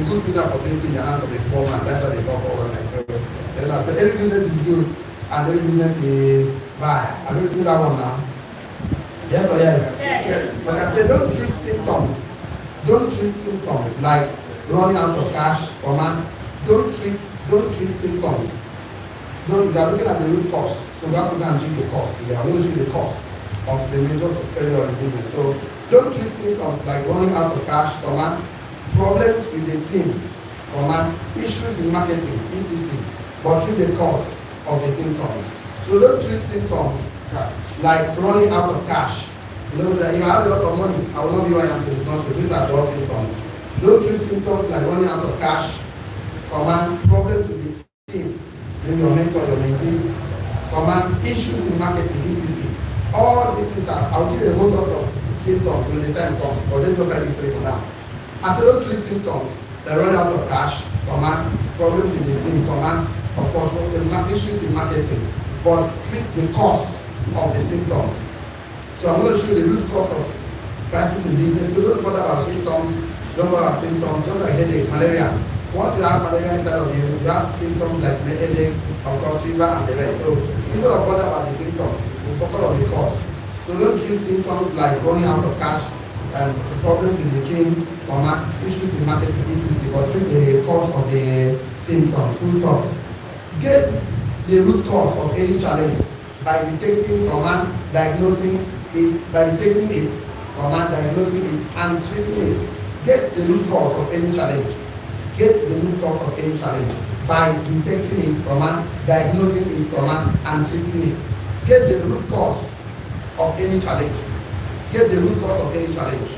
good business opportunity in the hands of a poor man. That's what they call for overnight. So every business is good and every business is bad. Have you written that one now? Yes or yes? Yes. But I say don't treat symptoms. Don't treat symptoms like running out of cash, man. Don't treat symptoms. You are looking at the root cause. So we have to go and treat the cost. We are going to treat the cost of the major failure of the business. So don't treat symptoms like running out of cash, problems with the team, issues in marketing, etc. But treat the cause of the symptoms. So don't treat symptoms like running out of cash. You know that if I have a lot of money, I will not be where I am today. It's not true. These are those symptoms. Don't treat symptoms like running out of cash, problems with the team, maybe your mentor, your mentees, issues in marketing, etc. All these things I'll give you a whole lot of symptoms when the time comes, but just don't write this table now. I said don't treat symptoms like running out of cash, problems with the team, of course, issues in marketing, but treat the cause of the symptoms. So I'm going to show you the root cause of crisis in business. So don't bother about symptoms, don't bother about symptoms, just like headache, malaria. Once you have malaria inside of you, you have symptoms like headache, of course, fever, and the rest. So instead of bother about the symptoms, we focus on the cause. So don't treat symptoms like running out of cash, problems with the team, issues in marketing, etc. But treat the cause of the symptoms. Full stop. Get the root cause of any challenge by detecting, diagnosing it, diagnosing it, and treating it. Get the root cause of any challenge. Get the root cause of any challenge by detecting it, diagnosing it, and treating it. Get the root cause of any challenge. Get the root cause of any challenge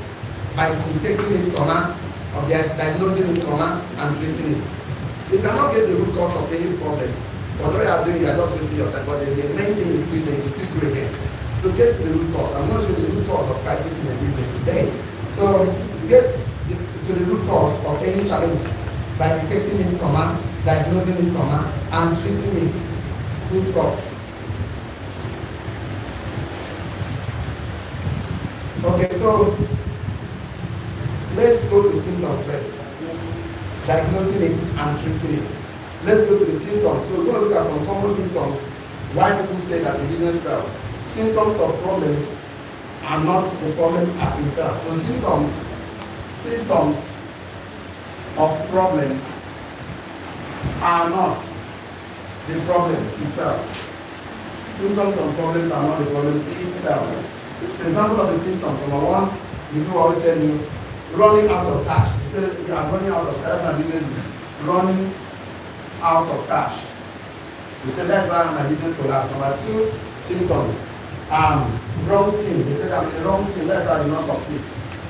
by detecting it, diagnosing it, and treating it. You cannot get the root cause of any problem. Whatever you are doing, you are just wasting your time. But the main thing is still there to feel good again. So get to the root cause. I'm going to show you the root cause of crisis in the business today. So get to the root cause of any challenge by detecting it, diagnosing it, and treating it. Full stop. Okay, so let's go to symptoms first. Diagnosing it and treating it. Let's go to the symptoms. So we're going to look at some common symptoms why people say that the business fell. Symptoms of problems are not the problem at itself. So symptoms of problems are not the problem itself. Symptoms of problems are not the problem itself. So example of the symptoms, number one, people always tell you, running out of cash. You are running out of cash, my business is running out of cash. You tell that's why my business collapsed. Number two, symptoms. Wrong team. They tell I'm the wrong team, that's why I did not succeed.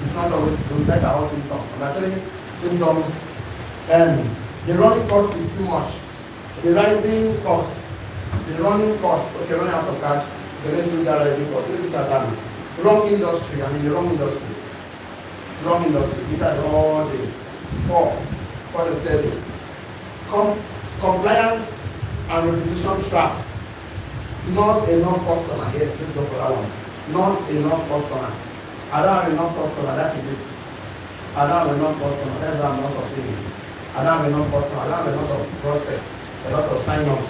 It's not always true, that's our symptoms. Number three, symptoms. The running cost is too much. The rising cost. The running cost, okay, running out of cash, the let's look at rising cost. Let's look at that. Wrong industry, the wrong industry. Wrong industry. These are all the four. What I tell you. Compliance and repetition trap. Not enough customer. Yes, let's go for that one. Not enough customer. I don't have enough customer, that is it. I don't have enough customer, that's why I'm not succeeding. I don't have enough customer, I don't have a lot of prospects, a lot of sign-ups.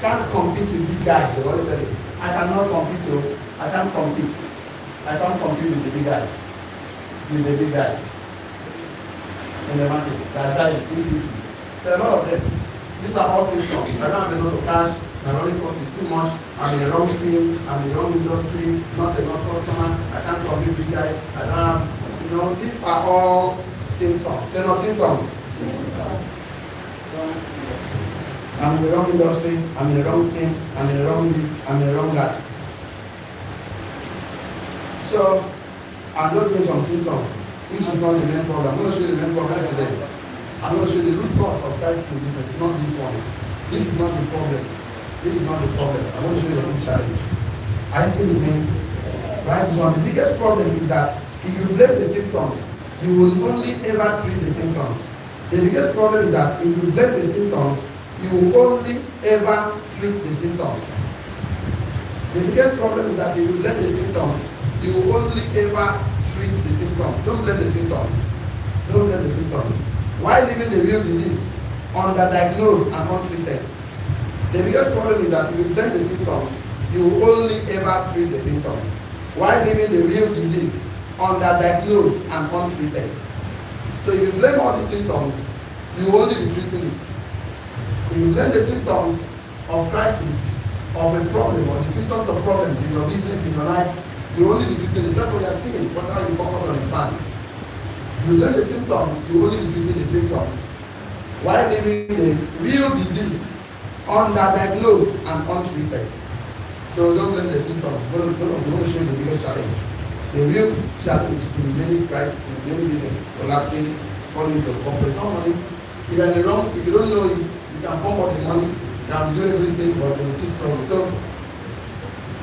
Can't compete with big guys, they always tell you. I cannot compete, I can't compete. I can't compete with the big guys. With the big guys in the market. They are trying, it's easy. So a lot of them, these are all symptoms. I don't have a lot of cash, my running cost is too much, I'm in the wrong team, I'm in the wrong industry, not enough customer, I can't compete with guys, I don't have, these are all symptoms. They're not symptoms. I'm in the wrong industry, I'm in the wrong team, I'm in the wrong this, I'm in the wrong that. So, I'm just giving some symptoms, which is not the main problem. I'm going to show you the main problem today. I'm going to show you the root cause of crisis in business, not these ones. This is not the problem. This is not the problem. I'm going to show you the big challenge. I still remain right. This one. The biggest problem is that if you blame the symptoms, you will only ever treat the symptoms. The biggest problem is that if you blame the symptoms, you will only ever treat the symptoms. The biggest problem is that if you blame the symptoms, you will only ever treat the symptoms. Don't blame the symptoms. Don't blame the symptoms. while leaving the real disease underdiagnosed and untreated. The biggest problem is that if you blame the symptoms, you will only ever treat the symptoms, while leaving the real disease underdiagnosed and untreated. So if you blame all the symptoms, you will only be treating it. If you blame the symptoms of crisis, of a problem, or the symptoms of problems in your business, in your life, you will only be treating it. That's what you are seeing, but now you focus on expanse. If you blame the symptoms, you will only be treating the symptoms, while leaving the real disease underdiagnosed and untreated. So don't blame the symptoms. We're going to show you the biggest challenge. The real challenge in many crises, in many business, collapsing, falling into corporate. Not money. If you're in the wrong, if you don't know it, you can pump up the money, you can do everything, but you will still struggle. So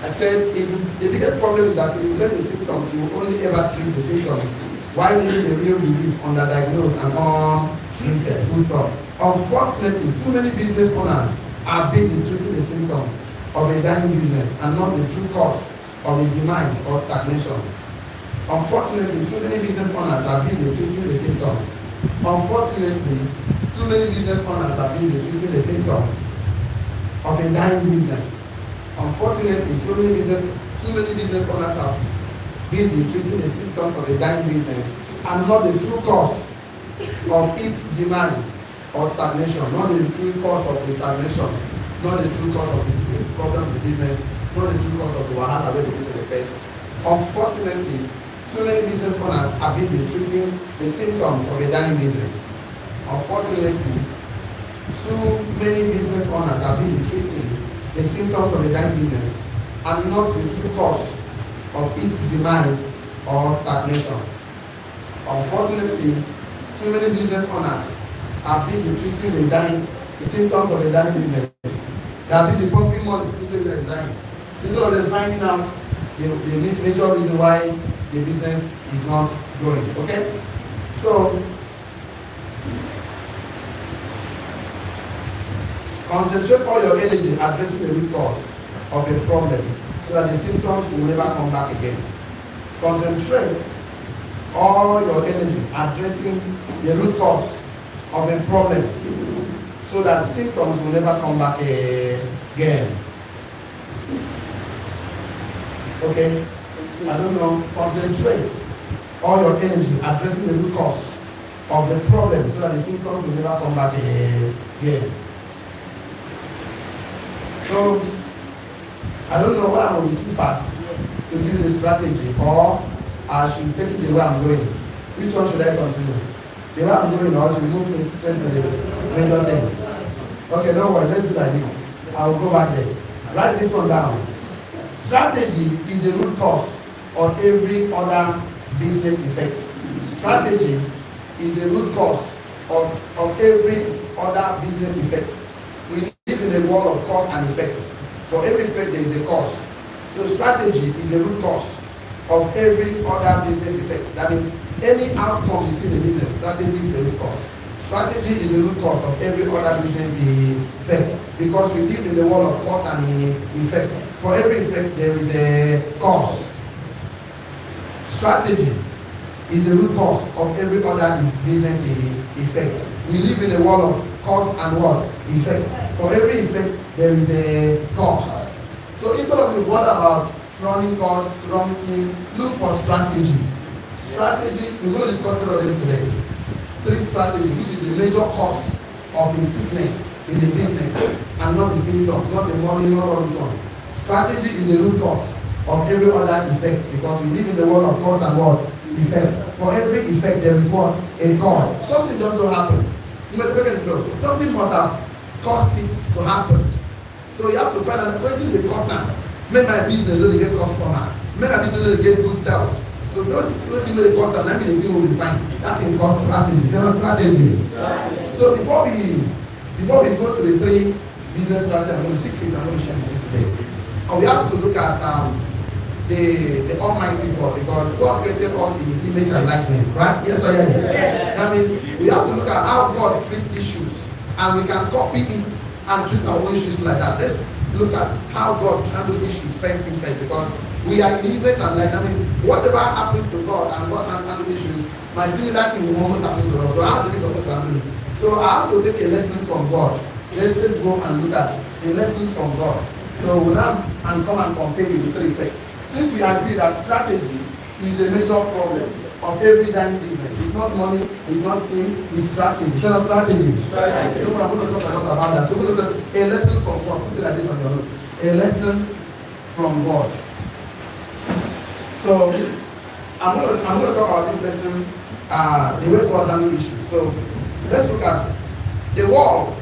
I said, if the biggest problem is that if you blame the symptoms, you will only ever treat the symptoms, while leaving the real disease underdiagnosed and untreated. Full stop. Unfortunately, too many business owners are busy treating the symptoms of a dying business and not the true cause of a demise or stagnation. Unfortunately, too many business owners are busy treating the symptoms. Unfortunately, too many business owners are busy treating the symptoms of a dying business. Unfortunately, too many business owners are busy treating the symptoms of a dying business and not the true cause of its demise or stagnation, not the true cause of the stagnation, not the true cause of the problem of the business, not the true cause of the wahala where the business face. Unfortunately, too many business owners are busy treating the symptoms of a dying business. Unfortunately, too many business owners are busy treating the symptoms of a dying business and not the true cause of its demise or stagnation. Unfortunately, too many business owners are busy treating the symptoms of a dying business. They are busy pumping money into the dying, instead of them finding out the major reason why the business is not growing. Okay? So, concentrate all your energy addressing the root cause of a problem so that the symptoms will never come back again. Concentrate all your energy addressing the root cause of a problem so that symptoms will never come back again. Okay? I don't know. Concentrate all your energy addressing the root cause of the problem so that the symptoms will never come back again. So, I don't know what I'm going to be too fast to give you the strategy, or I should take it the way I'm going. Which one should I continue? The way I'm going, or should we move it straight to the major thing? Okay, don't worry, let's do like this. I'll go back there. Write this one down. Strategy is the root cause of every other business effect. Strategy is the root cause of every other business effect. We live in a world of cause and effect. For every effect, there is a cause. So strategy is the root cause of every other business effect. That means any outcome you see in the business, strategy is the root cause. Strategy is the root cause of every other business effect, because we live in the world of cause and effect. For every effect, there is a cause. Strategy is the root cause of every other business effect. We live in a world of cause and what? Effect. For every effect, there is a cause. So instead of being bothered about running cause, wrong thing, look for strategy. Strategy, we're going to discuss three of them today. Three strategies, which is the major cause of the sickness in the business, and not the symptoms, not the money, not all this one. Strategy is the root cause of every other effect, because we live in the world of cause and what? Effect. For every effect, there is what? A cause. Something just don't happen. You must make it know. Something must have caused it to happen. So you have to find out what is the cause now. Make my business don't get customer. Make my business don't get good sales. So those things the cost and the thing will be fine. That is called strategy. There is strategy. So before we go to the three business strategies, I'm going to secrets I'm going to share with you today. And we have to look at the Almighty God, because God created us in His image and likeness, right? Yes or yes? Yes. That means we have to look at how God treats issues, and we can copy it and treat our own issues like that. Let's look at how God handles issues first thing first, because we are in His image and likeness. That means whatever happens to God and God handles issues, my similar thing will almost happen to us. So how do we supposed to handle it. So I have to take a lesson from God. Let's go and look at a lesson from God. So we'll now and come and compare the three effects. Since we agree that strategy is a major problem of every damn business. It's not money, it's not team, it's strategy. Tell us strategy. I'm going to talk a lot about that. So we're going to look at a lesson from God. Put it like this on your notes. A lesson from God. So I'm going to talk about this lesson, the way God handles issues. So let's look at the world,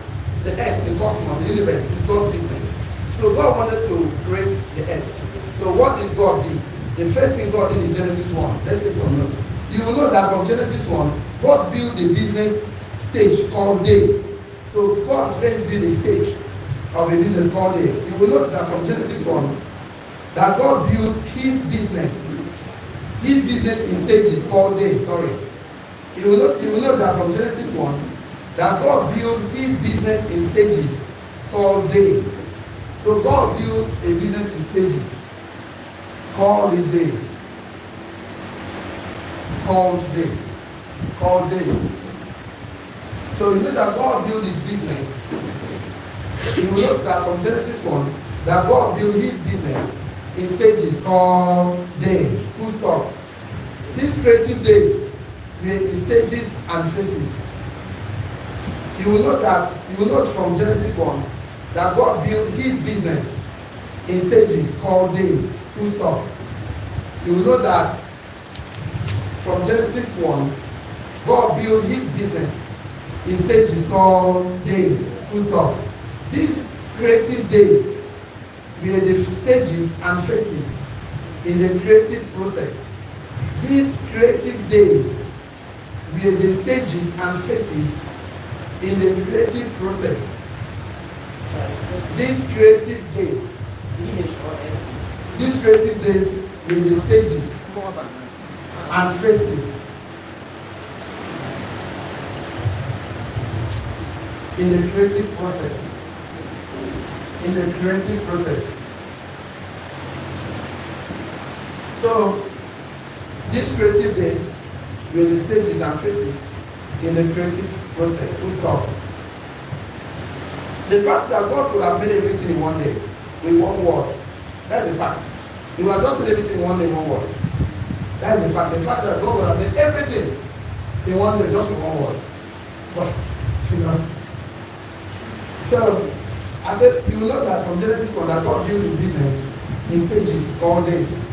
the earth, the cosmos, the universe is God's business. So God wanted to create the earth. So what did God do? The first thing God did in Genesis 1, let's take some notes. You will know that from Genesis 1, God built a business stage called day. So God first built a stage of a business called day. You will note that from Genesis 1, that God built his business in stages called day. Sorry. You will note that from Genesis 1, that God built his business in stages called day. So God built a business in stages called it days. Called days. So you know that God built his business. You will note that from Genesis 1, that God built his business in stages called day. Full stop. These creative days were in stages and phases. You will note from Genesis 1 that God built his business in stages called days. Full stop. You will know that from Genesis 1, God built his business in stages called days. Full stop. These creative days were the stages and phases in the creative process. These creative days were the stages and phases in the creative process. These creative days were the stages and phases in the creative process. So these creative days were the stages and phases in the creative process. Full stop. The fact that God could have made everything in one day with one word, that's a fact. He would have just made everything in one day, one word. That is the fact. The fact that God would have made everything in one day, just with one word. But, So, I said, you will know that from Genesis 1 that God built his business in stages called days.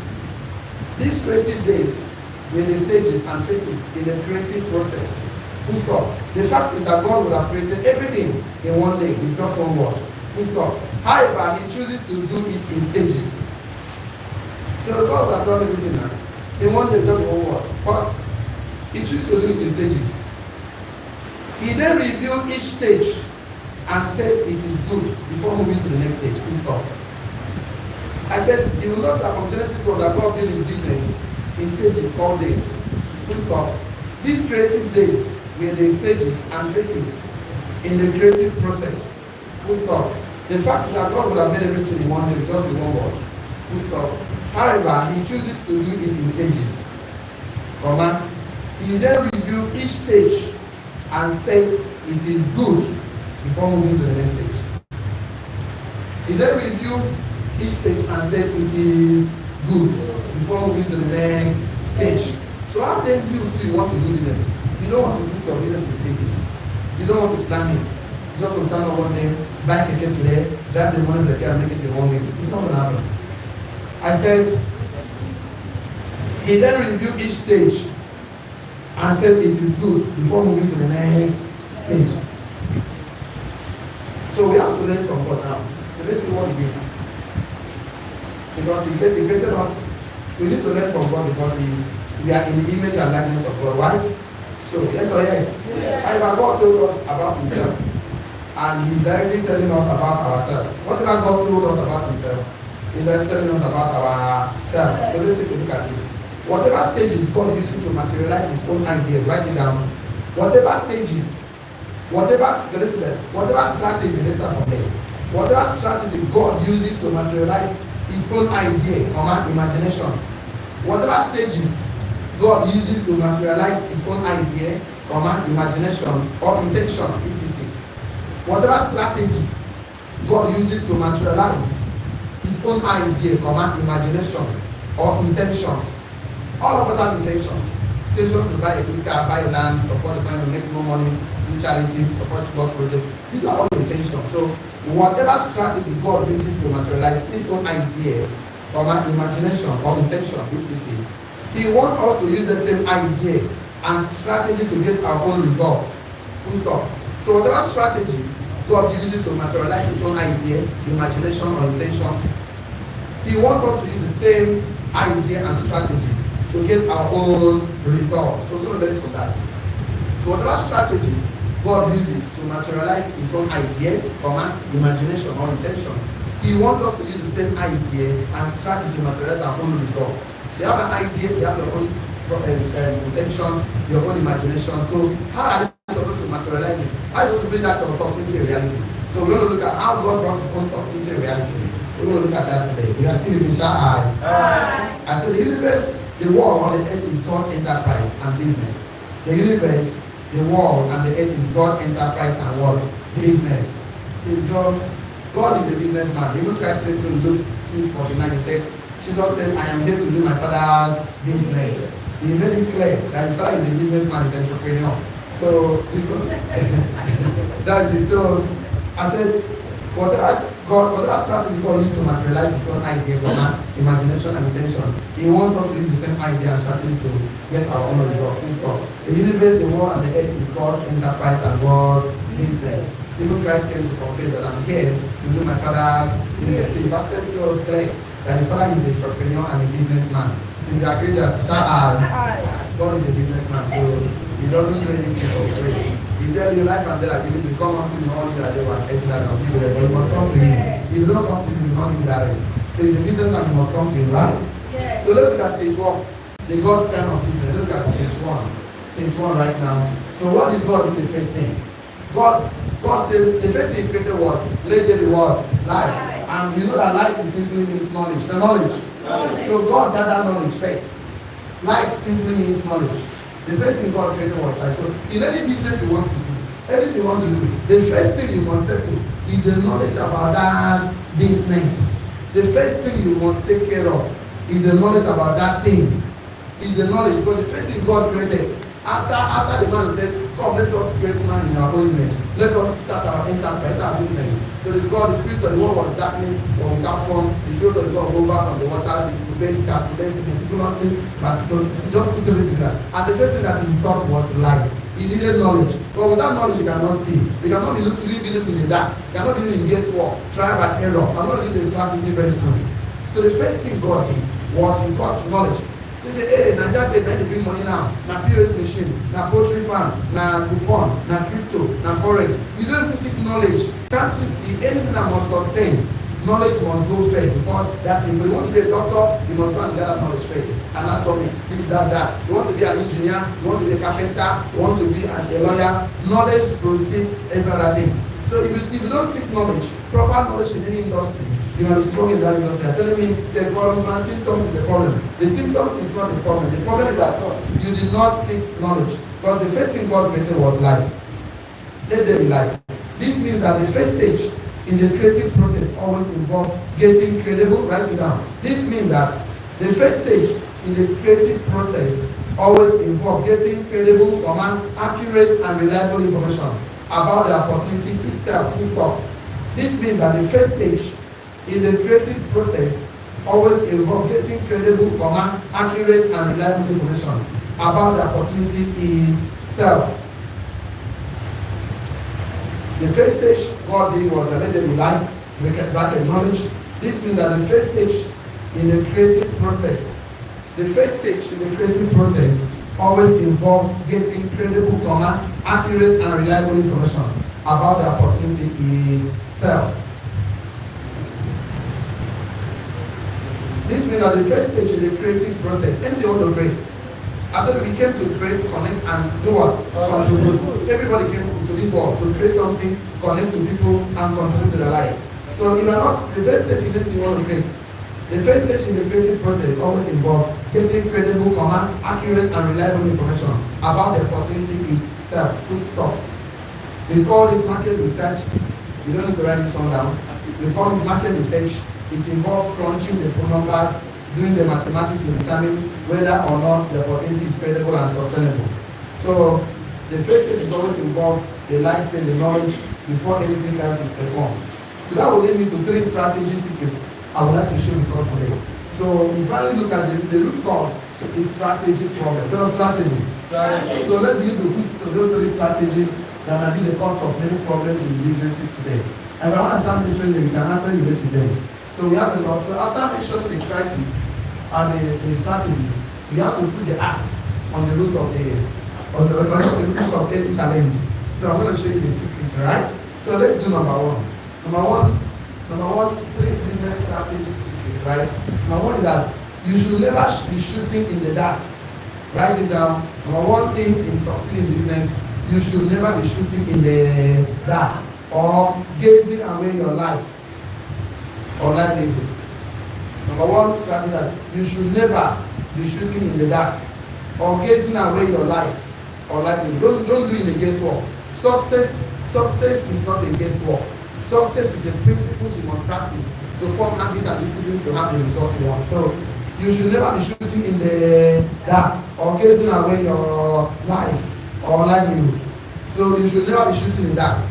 These creative days were the stages and phases in the creative process. Full stop. The fact is that God would have created everything in one day with just one word. Full stop. However, he chooses to do it in stages. So God would have done everything now. In one day, just one word. But he chooses to do it in stages. He then reviewed each stage and said it is good before moving to the next stage. Full stop. I said, you will note that from Genesis 1 that God built his business in stages called days. Full stop. These creative days were the stages and phases in the creative process. Full stop. The fact is that God would have made everything in one day just with one word. Full stop. However, he chooses to do it in stages. Comma. He then reviewed each stage and said it is good before moving to the next stage. He then reviewed each stage and said it is good before moving to the next stage. So how then you too want to do business? You don't want to put your business in stages. You don't want to plan it. You just want to stand up one day, buy a ticket today, drive the money today and make it in 1 week. It's not going to happen. I said, he then reviewed each stage and said it is good before moving to the next stage. So we have to learn from God now. So let's see what he did. Because he created us. We need to learn from God because we are in the image and likeness of God. Why? So yes or yes? However, God told us about himself. And he's directly telling us about ourselves. Whatever God told us about himself, he's directly telling us about ourselves. So let's take a look at this. Whatever stages God uses to materialize his own ideas, write it down. Whatever stages, whatever strategy, let's start from there. Whatever strategy God uses to materialize his own idea or imagination, whatever stages God uses to materialize his own idea, imagination, or intention, etc. Whatever strategy God uses to materialize his own idea, imagination, or intentions. All of us have intentions. Intentions to buy a good car, buy land, support the family, make more money, do charity, support God's project. These are all intentions. So whatever strategy God uses to materialize his own idea, imagination, or intention, etc. He wants us to use the same idea and strategy to get our own result. Full stop. So whatever strategy God uses to materialize his own idea, imagination, or intentions, he wants us to use the same idea and strategy to get our own results. So we're going to learn from that. So whatever strategy God uses to materialize his own idea, imagination, or intention, he wants us to use the same idea and strategy to materialize our own result. So you have an idea, you have your own intentions, your own imagination. So how are you supposed to materialize it? How are you supposed to bring that your thoughts into reality? So we're going to look at how God brought his own thoughts into reality. So we're going to look at that today. You can see the Misha eye. I said the universe, the world, and the earth is God's enterprise and business. The universe, the world, and the earth is God's enterprise and what? Business. God is a businessman. Even Christ says in Luke 2:49, he said, Jesus said, I am here to do my Father's business. He made it clear that his father is a businessman, he's an entrepreneur. So, that's it. So, I said, whatever strategy God used to materialize his own idea, imagination, and intention, he wants us to use the same idea and strategy to get our own result. Full stop. The universe, the world, and the earth is God's enterprise and God's business. Even Christ came to confess that I'm here to do my Father's business. So, if I said to us clear that his father is an entrepreneur and a businessman, so we agree that God is a businessman, so he doesn't do anything for free. He tells you life and death are given to come unto me, all you are there and take that and give it, but you must come to him. If you don't come to him, you will not give you that rest. So he's a businessman, you must come to him, right? Yes. So let's look at stage one. The God kind of business. Let's look at stage one. Stage one right now. So what did God do the first thing? God said the first thing he created was let there be what? Light. And you know that light is simply means knowledge. So knowledge. So God gathered knowledge first. Light simply means knowledge. The first thing God created was light. So in any business you want to do, anything you want to do, the first thing you must settle is the knowledge about that business. The first thing you must take care of is the knowledge about that thing. Is the knowledge. But the first thing God created, after the man said, come, let us create man in our own image. Let us start our enterprise, our business. So the God, the spirit of the world was darkness, but without form. The spirit of the God hovers on the waters, it prevents, calculates, meticulously, but he just put everything together. And the first thing that he sought was light. He needed knowledge. But without knowledge, you cannot see. You cannot be doing business in the dark. You cannot be doing guesswork, trial and error. I'm going to give the strategy very soon. So the first thing God did was he got knowledge. They say, hey, Nigeria pay, they bring money now. Now POS machine, now poultry farm, now coupon, now crypto, now forex. You don't even seek knowledge. Can't you see anything that must sustain? Knowledge must go first before that thing. If you want to be a doctor, you must go and gather knowledge first. Anatomy, this, that. You want to be an engineer, you want to be a carpenter, you want to be a lawyer. Knowledge precedes every other thing. So if you don't seek knowledge, proper knowledge in any industry, you might be strong in that industry. You're telling me the problem and symptoms is the problem. The symptoms is not the problem. The problem is that you did not seek knowledge. Because the first thing God created was light. Let there be light. This means that the first stage in the creative process always involves getting credible, write it down. This means that the first stage in the creative process always involves getting credible, accurate, and reliable information about the opportunity itself. Full stop. This means that the first stage in the creative process always involves getting credible, accurate, and reliable information about the opportunity itself. The first stage God did was let there be light, bracket knowledge. This means that the first stage in the creative process, always involves getting credible, accurate, and reliable information about the opportunity itself. This means that the first stage in the creative process, anything you want to create, after we came to create, connect, and do what? Contribute. Everybody came to this world to create something, connect to people, and contribute to their life. So if you are not, the first stage in anything you want to create, the first stage in the creative process always involves getting credible, accurate, and reliable information about the opportunity itself, full stop. We call this market research. You don't need to write this one down. We call it market research. It involves crunching the numbers, doing the mathematics to determine whether or not the opportunity is credible and sustainable. So the first stage is always involved the life stage, the knowledge, before anything else is performed. So that will lead me to 3 strategy secrets I would like to share with us today. So if I look at the root cause is strategic problem. Strategy. So let's begin to put those 3 strategies that might be the cause of many problems in businesses today. And if I understand the training, we can answer relate to them. So we have a lot. So after mentioning the crisis and the strategies, we have to put the axe on the root of the root of any challenge. So I'm going to show you the secret, right? So let's do number one. Number one, 3 business strategy secrets, right? Number 1 is that you should never be shooting in the dark. Write it down. Number 1 thing in succeeding in business, you should never be shooting in the dark or gazing away your life or livelihood. Number 1 strategy that you should never be shooting in the dark or gazing away your life or livelihood. Don't do it in a guesswork. Success is not a guesswork. Success is a principle you must practice to form habit and discipline to have the result you want. So you should never be shooting in the dark or gazing away your life or livelihood. So you should never be shooting in the dark.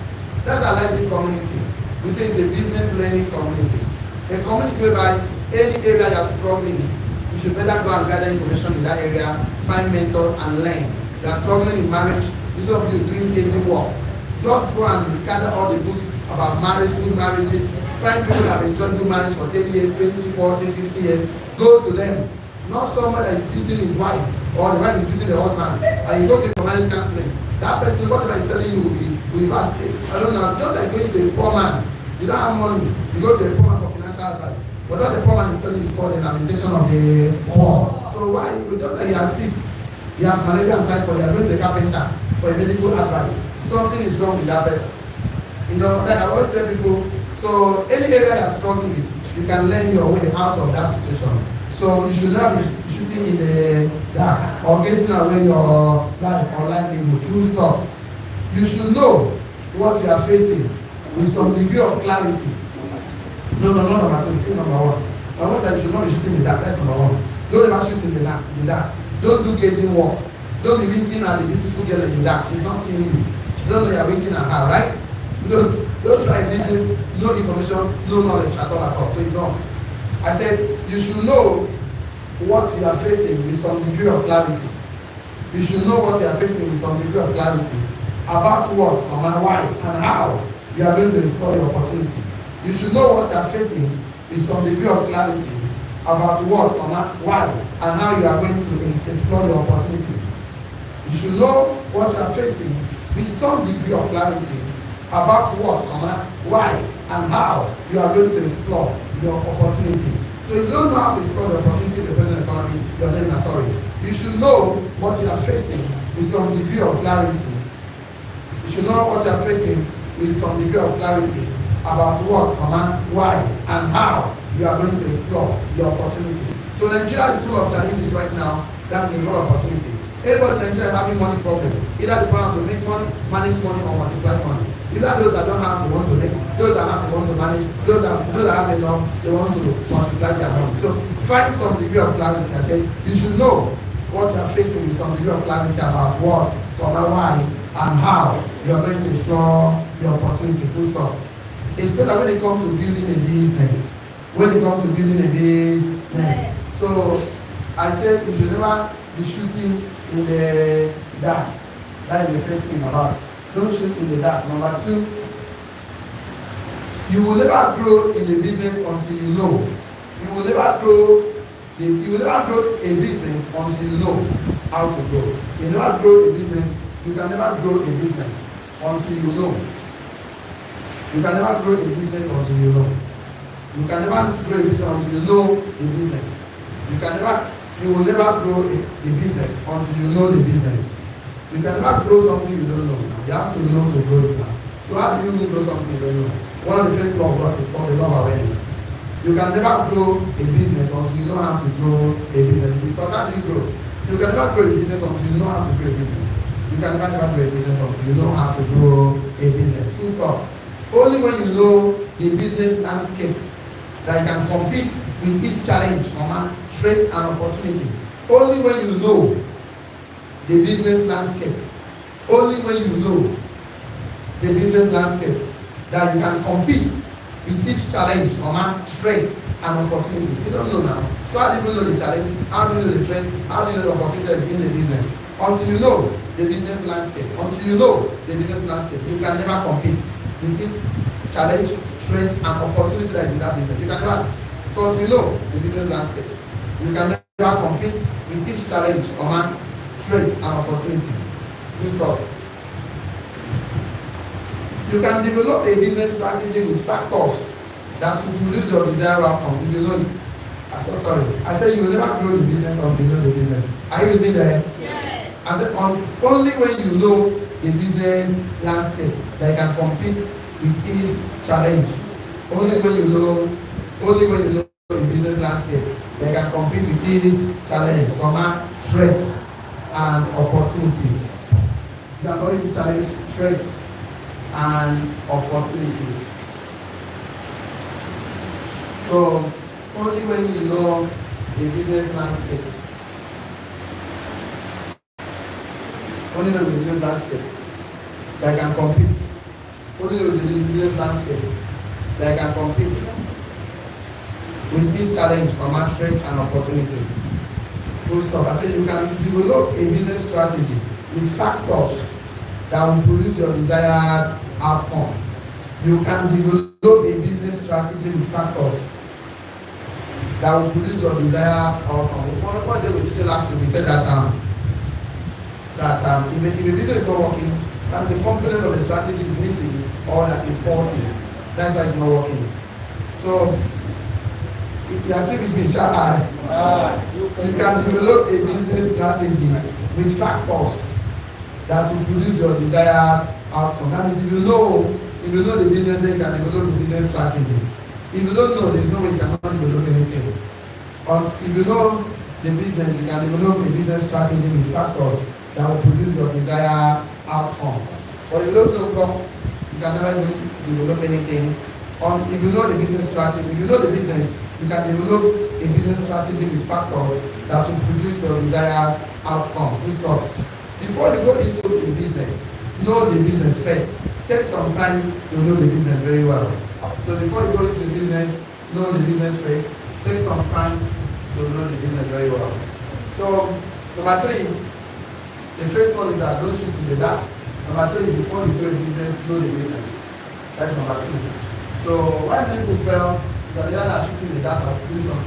That's why I like this community. We say it's a business learning community. A community whereby any area you are struggling, you should better go and gather information in that area, find mentors and learn. You are struggling in marriage, instead of you doing basic work. Just go and gather all the books about marriage, good marriages. Find people that have enjoyed good marriage for 10 years, 20, 40, 50 years. Go to them. Not someone that is beating his wife or the wife is beating the husband. And you go to for marriage counseling. That person, whatever is telling you will be bad. I don't know. Just like going to a poor man. You don't have money. You go to a poor man for financial advice. But what the poor man is telling you is called the lamentation of the poor. So why? You don't like you are sick. You have malaria and typhoid. You are going to a carpenter for a medical advice. Something is wrong with that person. You know, like I always tell people, so any area you are struggling with, you can learn your way out of that situation. So you should not be shooting in the dark or getting away your life or livelihood. Full stop. You should know what you are facing with some degree of clarity. No, number 2, still number 1. I want that you should not be shooting in the dark. That's number 1. Don't ever shoot in the dark. Don't do gazing work. Don't be winking at the beautiful girl in the dark. She's not seeing you. She don't know you are winking at her, right? Don't try business, no information, no knowledge at all. So it's wrong. I said you should know what you are facing with some degree of clarity. You should know what you are facing with some degree of clarity about what, why, and how you are going to explore the opportunity. You should know what you are facing with some degree of clarity about what, why, and how you are going to explore the opportunity. You should know what you are facing with some degree of clarity about what, why, and how you are going to explore your opportunity. So if you don't know how to explore the opportunity in the present economy, you're then sorry. You should know what you are facing with some degree of clarity. You should know what you are facing with some degree of clarity about what, why, and how you are going to explore the opportunity. So Nigeria is full of challenges right now. That is a lot of opportunity. Everybody in Nigeria is having money problem. Either they want to make money, manage money, or multiply money. Either those that don't have, they want to make. Those that have, they want to manage. Those that have enough, they want to multiply their money. So find some degree of clarity. I say you should know what you are facing with some degree of clarity about what, why, and how you are going to explore the opportunity. Full stop. Especially when it comes to building a business. So I said you should never be shooting in the dark. That is the first thing about it. Don't shoot in the dark. Number 2, you will never grow in a business until you know. You will never grow a business until you know how to grow. You never grow a business. You can never grow a business until you know. You can never grow a business until you know. You can never grow a business until you know a business. You will never grow a business until you know the business. You can never grow something you don't know. You have to know to grow it now. So how do you grow something you don't know? One of the first law of growth is called the law of awareness. You can never grow a business until you know how to grow a business. Because how do you grow? You can never grow a business until you know how to grow a business. You can never grow a business until you know how to grow a business. Full stop. Only when you know the business landscape that you can compete with each challenge, threat and opportunity. Only when you know the business landscape, only when you know the business landscape that you can compete with each challenge, threat and opportunity. You don't know now. So how do you know the challenge? How do you know the threat? How do you know the opportunities in the business? Until you know the business landscape, until you know the business landscape, you can never compete with this challenge, threat and opportunity that is in that business. You can never. So until you know the business landscape, you can never compete with each challenge, threat and opportunity. Full stop. You can develop a business strategy with factors that will produce your desired outcome if you know it. I said you will never grow the business until you know the business. Are you with me there? Yes. I said only when you know the business landscape that you can compete with each challenge. Only when you know the business landscape that you can compete with each challenge, threats and opportunities. You can know the challenge, threats and opportunities. So only when you know the business landscape, only know the business landscape that can compete, only know the business landscape that can compete with this challenge, threat and opportunity. Full stop. I said you can develop a business strategy with factors that will produce your desired outcome. You can develop a business strategy with factors that will produce your desired outcome. What day we teach last week, we said that if a business is not working, that the component of the strategy is missing or that is faulty. That's why it's not working. So if you are still with me, shall I? You can develop a business strategy with factors that will produce your desired outcome. That means if you know the business, then you can develop the business strategies. If you don't know, there is no way you cannot develop anything. But if you know the business, you can develop a business strategy with factors that will produce your desired outcome. But if you don't know, you can never develop anything. If you know the business strategy, if you know the business, you can develop a business strategy with factors that will produce your desired outcome. Full stop. Before you go into the business, know the business first. Take some time to know the business very well. So before you go into the business, know the business first. Take some time to know the business very well. So number 3, the first one is that don't shoot in the dark. Number 3, before you do a business, know the business. That's number 2. So why do people fail? Because they are shooting in the dark or doing some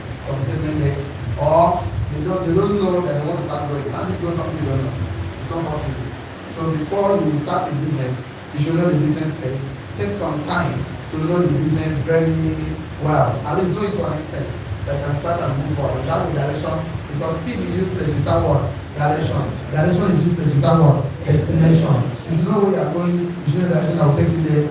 statement there, or they don't know that they want to start growing. How do you grow something you don't know? It's not possible. So before you start a business, you should know the business first. Take some time to know the business very well. At least know it to an extent that you can start and move forward without the direction. Because speed is useless without what? Direction. Direction is useless without what? Destination. If you know where you are going, you should know the direction that will take you there.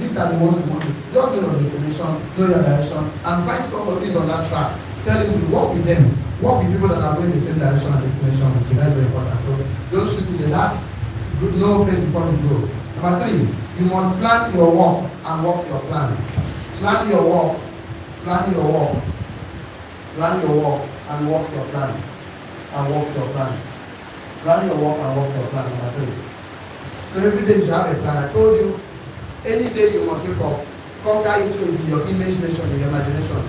These are the ones you want to. Just know your destination, know your direction, and find somebody who is on that track. Tell him to work with them. Work with people that are going the same direction and destination with you. That's very important. So don't shoot in the dark. Know face before you grow. Number 3, you must plan your work and work your plan. Plan your work. Plan your work. Plan your work and work your plan. And work your plan. Plan your work and work your plan. Number 3. So every day you should have a plan. I told you, any day you must wake up, conquer it first in your imagination, in your imagination.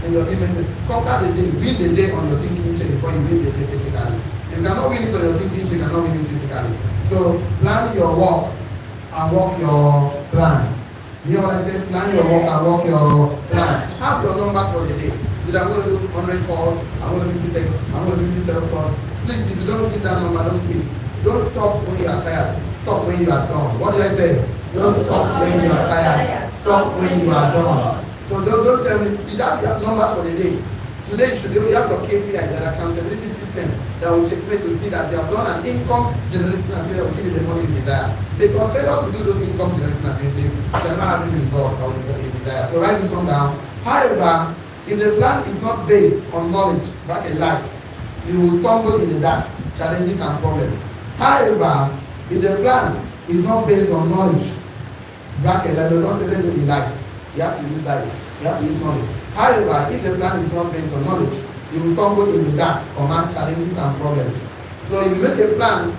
In your image, conquer the day, win the day on your thinking chain before you win the day physically. If you cannot win it on your thinking chain, you cannot win it physically. So plan your work and work your plan. You know what I said? Plan your work and work your plan. Have your numbers for the day. If I'm going to do 100 calls, I'm going to do 50 texts, I'm going to do 50 sales calls. Please, if you don't hit that number, don't quit. Don't stop when you are tired. Stop when you are done. What did I say? Don't stop when you are tired. Stop when you are done. So don't tell me, you have numbers for the day. Today you have your KPI, that accountability system that will check to see that you have done an income generating activity that will give you the money you desire. Because failure to do those income generating activities, you are not having results that you desire. So write this one down. However, if the plan is not based on knowledge, bracket light, you will stumble in the dark, challenges and problems. However, If the plan is not based on knowledge, bracket, that does not say let there be light. You have to use light. You have to use knowledge. However, if the plan is not based on knowledge, you will stumble in the dark, command challenges and problems. So if you make a plan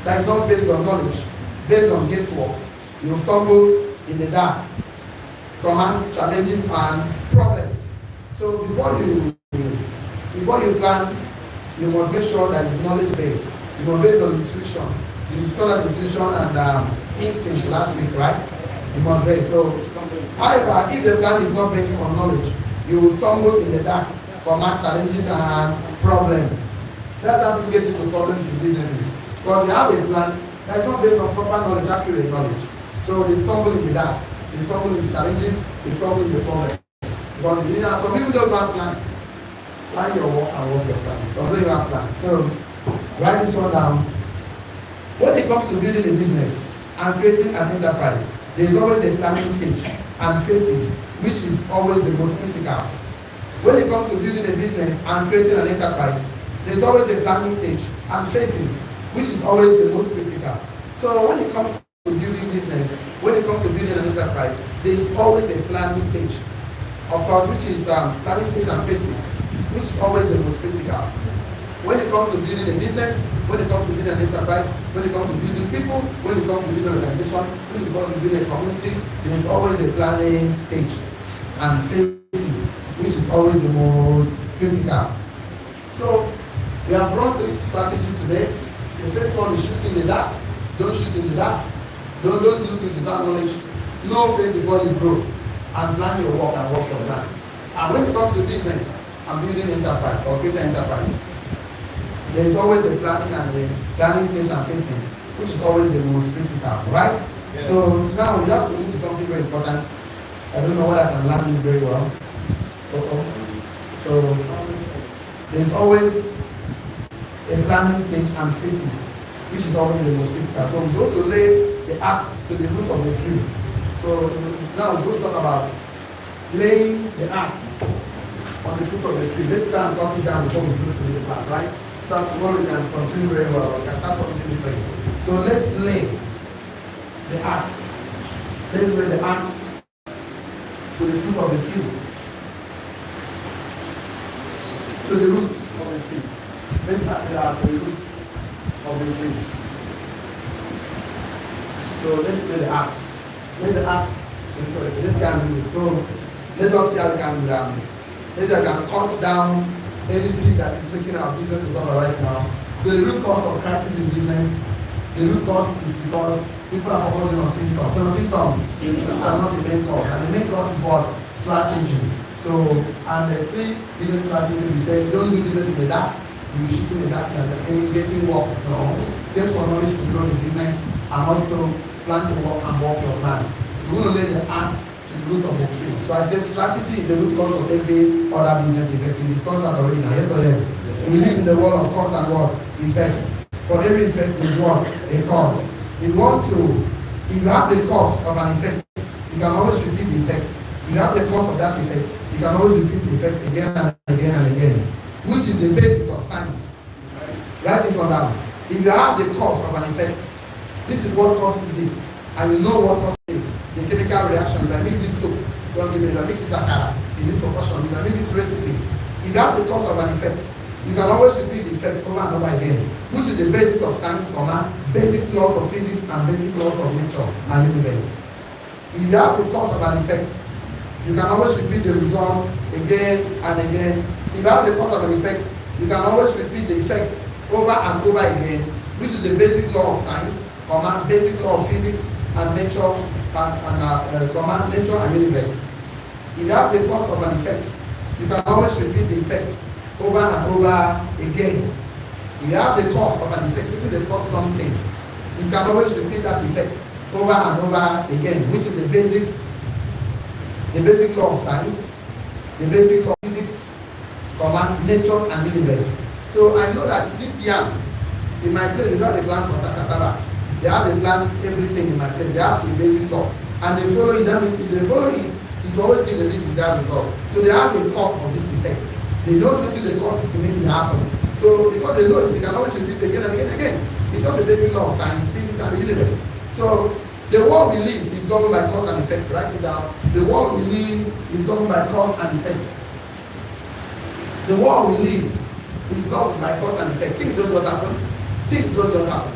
that is not based on knowledge, based on guesswork, you will stumble in the dark, command challenges and problems. So before you plan, you must make sure that it's knowledge based. You must based on intuition. You discovered intuition and instinct last week, right? You must base. So, however, if the plan is not based on knowledge, you will stumble in the dark, command challenges and problems. That's how people get into problems in businesses. Because they have a plan that is not based on proper knowledge, accurate knowledge. So they stumble in the dark, they stumble in the challenges, they stumble in the problems. Because some people don't have plan. Plan your work and work your plan. Some don't have plan. So write this one down. When it comes to building a business and creating an enterprise, there is always a planning stage and phases, which is always the most critical. When it comes to building a business and creating an enterprise, there is always a planning stage and phases, which is always the most critical. So when it comes to building business, when it comes to building an enterprise, there is always a planning stage, of course, which is planning stage and phases, which is always the most critical. When it comes to building a business, when it comes to building an enterprise, when it comes to building people, when it comes to building an organization, when it comes to building a community, there is always a planning stage and phases, which is always the most critical. So we have brought 3 strategies today. The first one is shoot in the dark. Don't shoot in the dark. Don't do things without knowledge. Know face before you grow, and plan your work and work your plan. And when it comes to business and building enterprise or creating enterprise, there is always a planning and a planning stage and phases, which is always the most critical, right? Yeah. So now we have to move to something very important. I don't know whether I can learn this very well. So there is always a planning stage and phases, which is always the most critical. So we're supposed to lay the axe to the root of the tree. So now we're supposed to talk about laying the axe on the foot of the tree. Let's try and cut it down before we go to this class, right? So tomorrow we can continue very well. We can start something different. So let's lay the axe. Let's lay the axe to the foot of the tree. To the roots of the tree. Let's start it out to the roots of the tree. So let's lay the axe. Lay the axe to the foot of the tree. This can do it. So let us see how we can do that. Let's see how we can cut down anything that is making our business to suffer right now. So the root cause of crisis in business, the root cause is because people are focusing on symptoms. So symptoms are not the main cause. And the main cause is what? Strategy. So, and the 3 business strategy, we said, don't do business in the dark. You shoot in the dark and guessing work. No. Just for knowledge to grow the business and also plan to work and work your plan. So we're going to lay the axe to the root of the tree. So I said strategy is the root cause of every other business effect. We discussed that already now. Yes or yes? We live in the world of cause and what? Effects. For every effect is what? A cause. If you have the cause of an effect, you can always repeat the effect. If you have the cause of that effect, you can always repeat the effect again and again and again, which is the basis of science. Write this one down. If you have the cause of an effect, this is what causes this, and you know what causes this. The chemical reaction, if I mix this soap, don't give me, if I mix this akara, in this proportion, if I mix this recipe, if you have the cause of an effect, you can always repeat the effect over and over again, which is the basis of science, basic laws of physics, and basic laws of nature and universe. If you have the cause of an effect, you can always repeat the result again and again. If you have the cause of an effect, you can always repeat the effect over and over again, which is the basic law of science, basic law of physics and nature, and nature and universe. If you have the cause of an effect, you can always repeat the effect over and over again. If you have the cause of an effect, which is the cause something, you can always repeat that effect over and over again, which is the basic law of science, the basic law of physics, nature and universe. So I know that this yam, in my place, they have a plant for cassava. They have a plant everything in my place. They have the basic law. And they follow it. That means if they follow it, it always gives the desired result. So they have a cause of this effect. They don't see the causes to make it happen. So because they know it, they can always repeat again and again and again. It's just a basic law of science, physics, and the universe. So the world we live is governed by cause and effect. Write it down. The world we live is governed by cause and effect. The world we live is governed by cause and effect. Things don't just happen. Things don't just happen.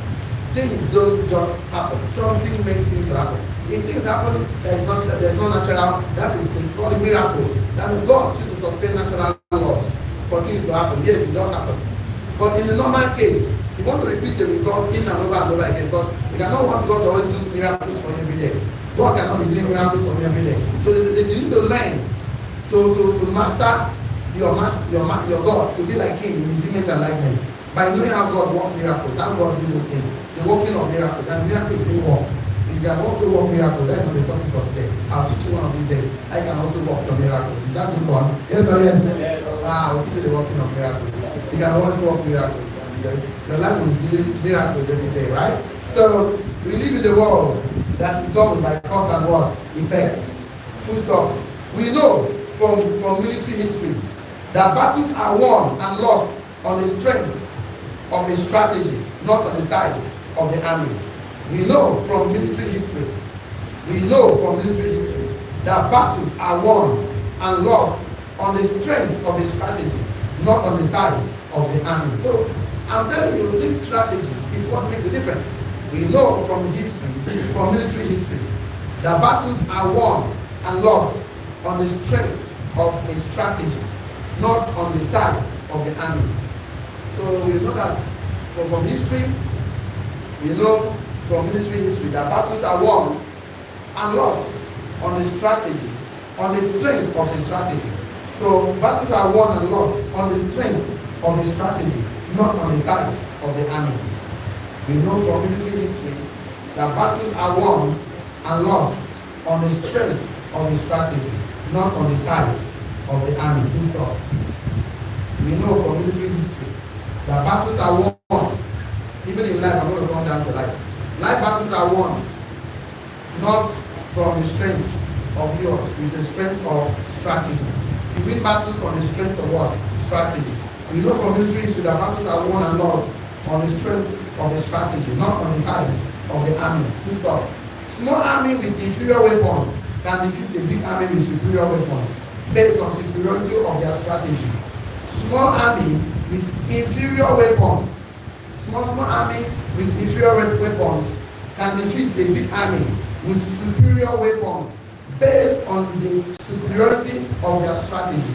Things don't just happen. Something makes things happen. If things happen, there's no natural, that is called a miracle. That means God chooses to suspend natural laws for things to happen. Yes, it does happen. But in the normal case, you want to repeat the result in and over again, because you cannot want God to always do miracles for you every day. God cannot be doing miracles for you every day. So you need to learn to master your God, to be like Him in His image and likeness. By knowing how God works miracles, how God do those things, the working of miracles, and miracles is works. You can also work miracles. That's not the topic for today. I'll teach you one of these days. I can also work your miracles. Is that good one? Yes or yes? Yes. I'll teach you the working of miracles. You can also work miracles. Your life will be miracles every day, right? So we live in a world that is governed by cause and what? Effects. Full stop. We know from military history that battles are won and lost on the strength of a strategy, not on the size of the army. We know from military history that battles are won and lost on the strength of a strategy, not on the size of the army. So I'm telling you, this strategy is what makes a difference. We know from history, from military history, that battles are won and lost on the strength of a strategy, not on the size of the army. So we know that from history, we know from military history that battles are won and lost on the strategy, on the strength of the strategy. So battles are won and lost on the strength of the strategy, not on the size of the army. We know from military history that battles are won and lost on the strength of the strategy, not on the size of the army. Full stop. We know from military history that battles are won, even in life. I'm going to come down to life. Life battles are won not from the strength of yours, it's the strength of strategy. You win battles on the strength of what? Strategy. We know from military history that battles are won and lost on the strength of the strategy, not on the size of the army. Full stop. Small army with inferior weapons can defeat a big army with superior weapons based on superiority of their strategy. Small army with inferior weapons, small army with inferior weapons can defeat a big army with superior weapons based on the superiority of their strategy.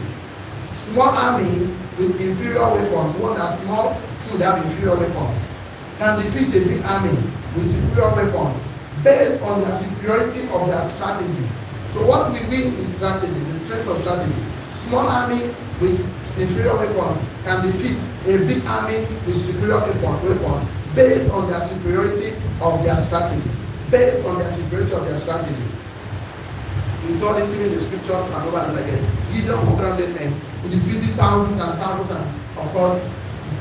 Small army with inferior weapons, one that's small, two that have inferior weapons, can defeat a big army with superior weapons based on the superiority of their strategy. So what we win is strategy, the strength of strategy. Small army with inferior weapons can defeat a big army with superior weapons based on their superiority of their strategy. Based on their superiority of their strategy. We saw this in the scriptures and over and again. Gideon conquered men who defeated thousands and thousands, of course,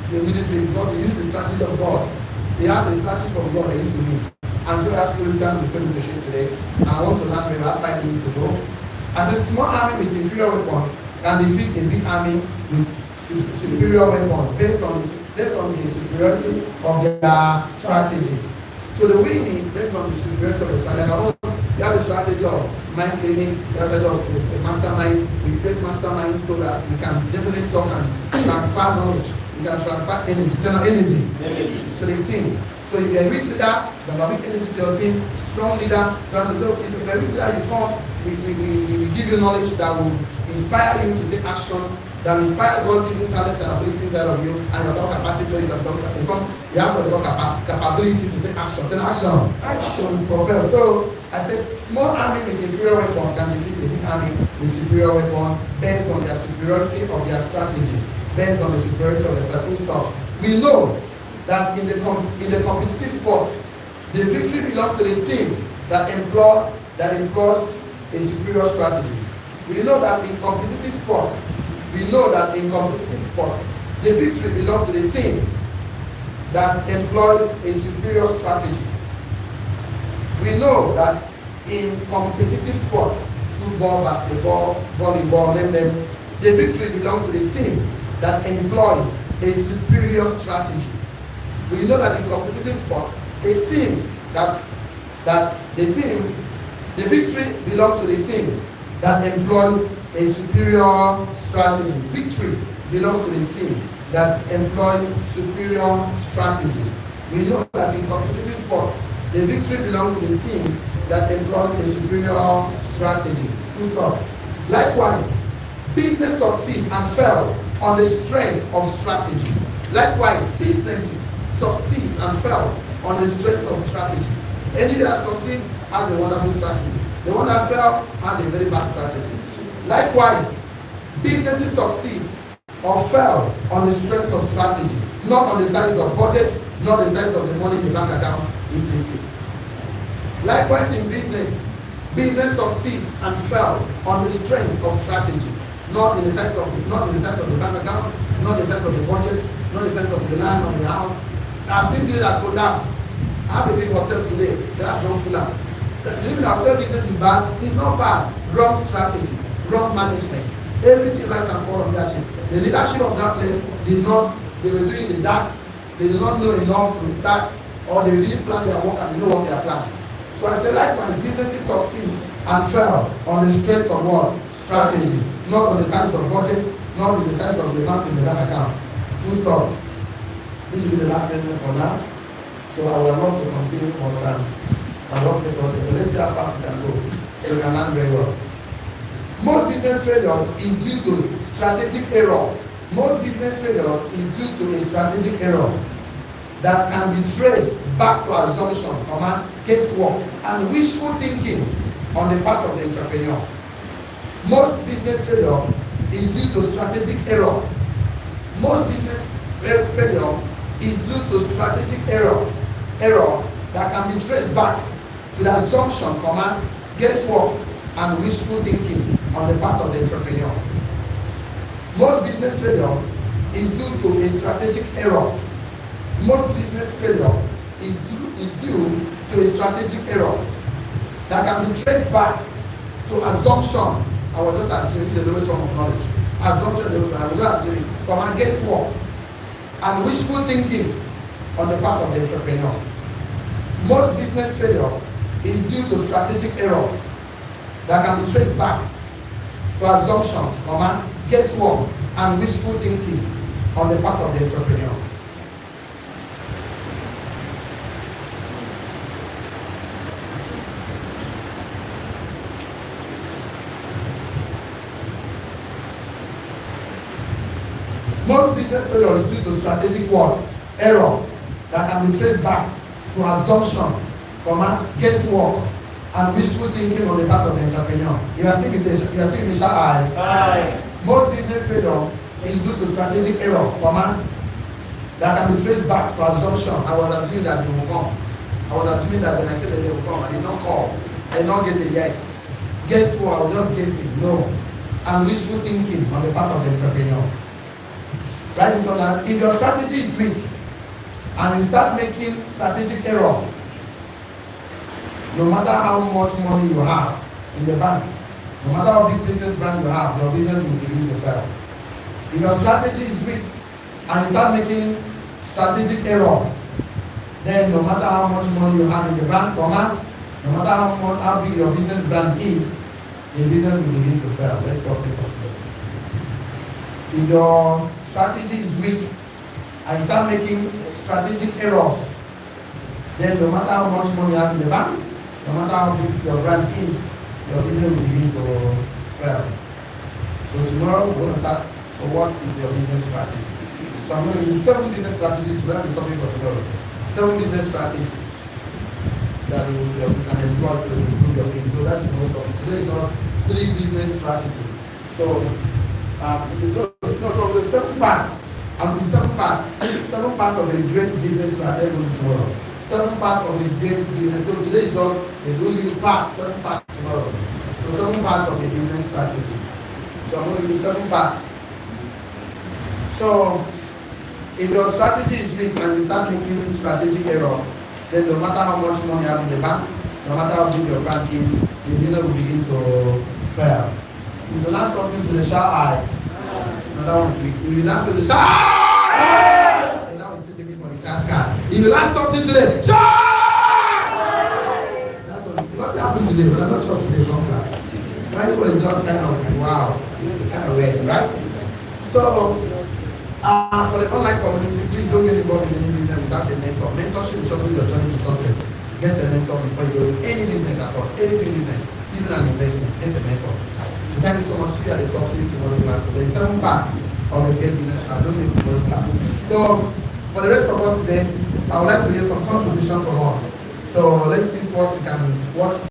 the military, because he used the strategy of God. He has a strategy from God that used to win. And so that's story stand before me to share today. And I want to learn we have 5 minutes to go. As a small army with inferior weapons can defeat a big army with superior weapons based on the superiority of their strategy. So the winning is based on the superiority of the strategy. You have a strategy of mind training, you have a strategy of a mastermind. We create masterminds so that we can definitely talk and transfer knowledge. We can transfer energy, general energy to the team. So if you're a weak leader, you have a weak energy to your team. Strong leader, if you're a weak leader, you come, we give you knowledge that will inspire you to take action, that will inspire God's given talent and ability inside of you, and your capacity, you have the capability to take action. Take action. Action propel. So I said, small army with inferior weapons can defeat a big army with superior weapons based on their superiority of their strategy, based on the superiority of their full stop. We know that in the competitive sports, the victory belongs to the team that employs a superior strategy. We know that in competitive sports, the victory belongs to the team that employs a superior strategy. We know that in competitive sports, football, basketball, volleyball, the victory belongs to the team that employs a superior strategy. We know that in competitive sports, the victory belongs to the team that employs a superior strategy. Victory belongs to the team that employs superior strategy. We know that in competitive sport, the victory belongs to the team that employs a superior strategy. Full stop. Likewise, business succeed and fail on the strength of strategy. Likewise, businesses succeeds and fails on the strength of strategy. Any that succeeds has a wonderful strategy. The one that fails has a very bad strategy. Likewise, businesses succeed or fail on the strength of strategy, not on the size of budget, not the size of the money in the bank account, etc. Likewise, in business succeeds and fails on the strength of strategy, not in the size of the bank account, not the size of the budget, not the size of the land or the house. I've seen business that collapse. I have a big hotel today, that's not full up. Even our hotel business is bad, it's not bad. Wrong strategy, wrong management. Everything rise and fall on leadership. The leadership of that place they were doing the dark, they did not know enough to start, or they didn't plan their work and they know what they are planning. So I say likewise, businesses succeed and fail on the strength of what? Strategy. Not on the size of budget, not on the size of the amount in the bank account. Full stop. This will be the last statement for now. So I would love to continue, but I love to take us into. Let's see how fast we can go. So we can learn very well. Most business failures is due to strategic error. Most business failures is due to a strategic error that can be traced back to assumption, guesswork, and wishful thinking on the part of the entrepreneur. Most business failure is due to strategic error. Most business failure is due to strategic error that can be traced back to the assumption, guesswork, and wishful thinking on the part of the entrepreneur. Most business failure is due to a strategic error. Most business failure is due to a strategic error that can be traced back to assumption. I was just assuming the lowest form of knowledge. Assumption, I was just assuming, guesswork, and wishful thinking on the part of the entrepreneur. Most business failure is due to strategic error that can be traced back to assumptions, guesswork, and wishful thinking on the part of the entrepreneur. Most business failure is due to strategic what? Error that can be traced back to assumption, guesswork, and wishful thinking on the part of the entrepreneur. You are seeing me, shall I? Aye. Most business failure is due to strategic error, that can be traced back to assumption. I was assuming that they will come. I was assuming that when I said that they will come, I did not call. I did not get a yes. Guess what? I was just guessing. No. And wishful thinking on the part of the entrepreneur. Right? So that if your strategy is weak and you start making strategic error, no matter how much money you have in the bank, no matter how big business brand you have, your business will begin to fail. If your strategy is weak and you start making strategic error, then no matter how much money you have in the bank, no matter how big your business brand is, the business will begin to fail. Let's stop this for today. If your strategy is weak and you start making strategic errors, then no matter how much money you have in the bank, no matter how big your brand is, your business will begin to fail. So tomorrow we're going to start. So what is your business strategy? So I'm going to give you 7 business strategies to learn the topic for tomorrow. 7 business strategies that you can employ to improve your business. So that's the most of it. Today is just 3 business strategies. So so the 7 parts, and the 7 parts of a great business strategy tomorrow. 7 parts of a great business. So today is just only parts, 7 parts tomorrow. So 7 parts of a business strategy. So I'm going to give you 7 parts. So if your strategy is weak and you start making strategic error, then no matter how much money you have in the bank, no matter how big your brand is, the business will begin to fail. If you learn something to the shout I, another one, if you learn something to the shout I, now it's still taking for the cash card. If you learn something today, shout! That was what happened today. But I'm not sure today, long class. Right? People just kind of like, wow, it's kind of weird, right? So, for the online community, please don't get involved in any business without a mentor. Mentorship will shorten your journey to success. Get a mentor before you go to any business at all, anything business, even an investment. Get a mentor. So thank you so much. See you at the top 3 tomorrow's class. So there is 7 parts of the Get Business Class. Don't miss tomorrow's class. So for the rest of us today, I would like to hear some contribution from us. So let's see what we can, what